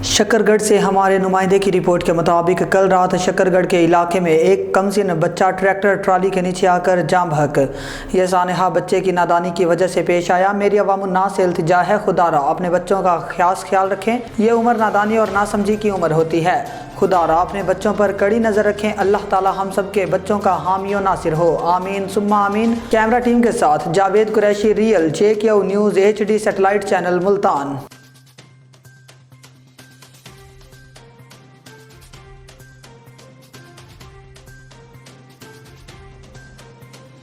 शकरगढ़ से हमारे नुमाइंदे की रिपोर्ट के मुताबिक कल रात शकरगढ़ के इलाके में एक कमसिन बच्चा ट्रैक्टर ट्राली के नीचे आकर जाम बहक। यह सानहा बच्चे की नादानी की वजह से पेश आया। मेरी अवामुन्नास से इल्तिजा है, खुदारा अपने बच्चों का खास ख्याल रखें। यह उम्र नादानी और नासमझी की उम्र होती है। खुदारा अपने बच्चों पर कड़ी नज़र रखें। अल्लाह ताला हम सब के बच्चों का हामी और नासिर हो, आमीन सुम्मा आमीन। कैमरा टीम के साथ Javed Qureshi, real JQ news HD satellite channel Multan.